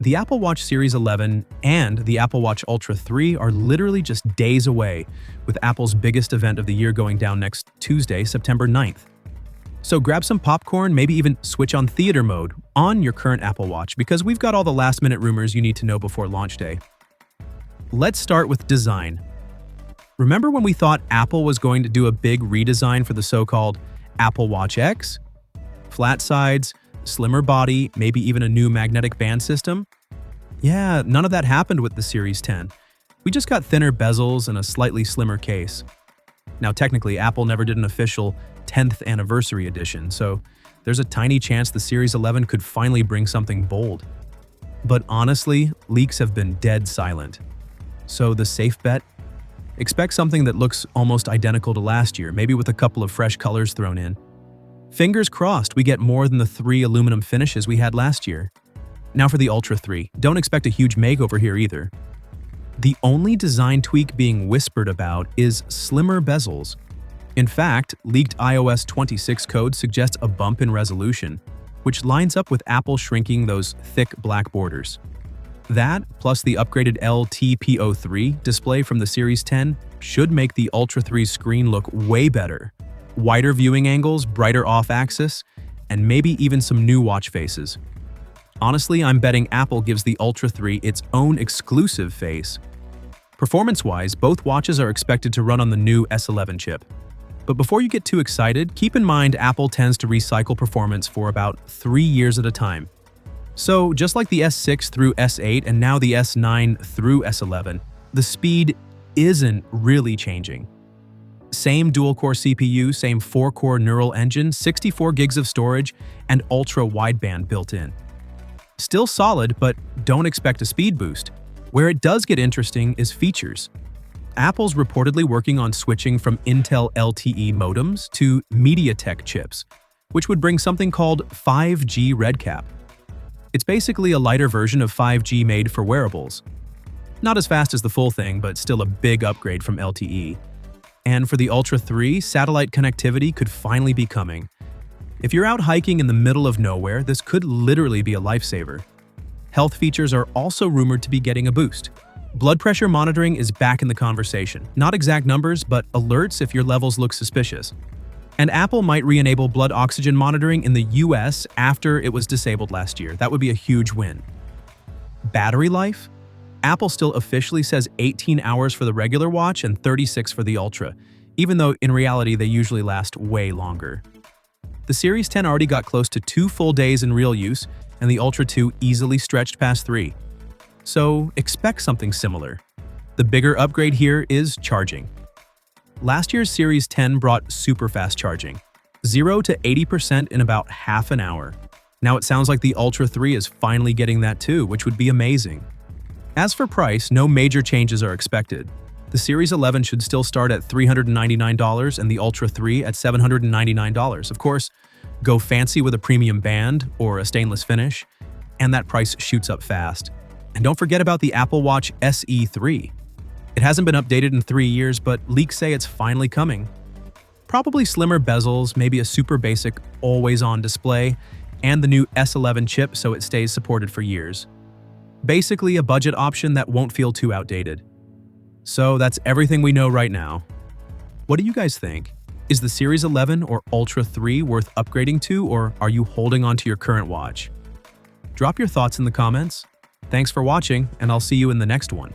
The Apple Watch Series 11 and the Apple Watch Ultra 3 are literally just days away, with Apple's biggest event of the year going down next Tuesday, September 9th. So grab some popcorn, maybe even switch on theater mode on your current Apple Watch, because we've got all the last-minute rumors you need to know before launch day. Let's start with design. Remember when we thought Apple was going to do a big redesign for the so-called Apple Watch X? Flat sides, slimmer body, maybe even a new magnetic band system? Yeah, none of that happened with the Series 10. We just got thinner bezels and a slightly slimmer case. Now, technically, Apple never did an official 10th anniversary edition, so there's a tiny chance the Series 11 could finally bring something bold. But honestly, leaks have been dead silent. So the safe bet? Expect something that looks almost identical to last year, maybe with a couple of fresh colors thrown in. Fingers crossed we get more than the 3 aluminum finishes we had last year. Now for the Ultra 3, don't expect a huge makeover here either. The only design tweak being whispered about is slimmer bezels. In fact, leaked iOS 26 code suggests a bump in resolution, which lines up with Apple shrinking those thick black borders. That, plus the upgraded LTPO3 display from the Series 10, should make the Ultra 3's screen look way better. Wider viewing angles, brighter off-axis, and maybe even some new watch faces. Honestly, I'm betting Apple gives the Ultra 3 its own exclusive face. Performance-wise, both watches are expected to run on the new S11 chip. But before you get too excited, keep in mind Apple tends to recycle performance for about 3 years at a time. So, just like the S6 through S8 and now the S9 through S11, the speed isn't really changing. Same dual-core CPU, same 4-core neural engine, 64 gigs of storage, and ultra-wideband built in. Still solid, but don't expect a speed boost. Where it does get interesting is features. Apple's reportedly working on switching from Intel LTE modems to MediaTek chips, which would bring something called 5G RedCap. It's basically a lighter version of 5G made for wearables. Not as fast as the full thing, but still a big upgrade from LTE. And for the Ultra 3, satellite connectivity could finally be coming. If you're out hiking in the middle of nowhere, this could literally be a lifesaver. Health features are also rumored to be getting a boost. Blood pressure monitoring is back in the conversation. Not exact numbers, but alerts if your levels look suspicious. And Apple might re-enable blood oxygen monitoring in the US after it was disabled last year. That would be a huge win. Battery life? Apple still officially says 18 hours for the regular watch and 36 for the Ultra, even though in reality they usually last way longer. The Series 10 already got close to 2 full days in real use, and the Ultra 2 easily stretched past 3. So expect something similar. The bigger upgrade here is charging. Last year's Series 10 brought super fast charging, 0 to 80% in about half an hour. Now it sounds like the Ultra 3 is finally getting that too, which would be amazing. As for price, no major changes are expected. The Series 11 should still start at $399 and the Ultra 3 at $799. Of course, go fancy with a premium band or a stainless finish, and that price shoots up fast. And don't forget about the Apple Watch SE 3. It hasn't been updated in 3 years, but leaks say it's finally coming. Probably slimmer bezels, maybe a super basic always-on display, and the new S11 chip so it stays supported for years. Basically a budget option that won't feel too outdated. So that's everything we know right now. What do you guys think? Is the Series 11 or Ultra 3 worth upgrading to, or are you holding on to your current watch? Drop your thoughts in the comments. Thanks for watching, and I'll see you in the next one.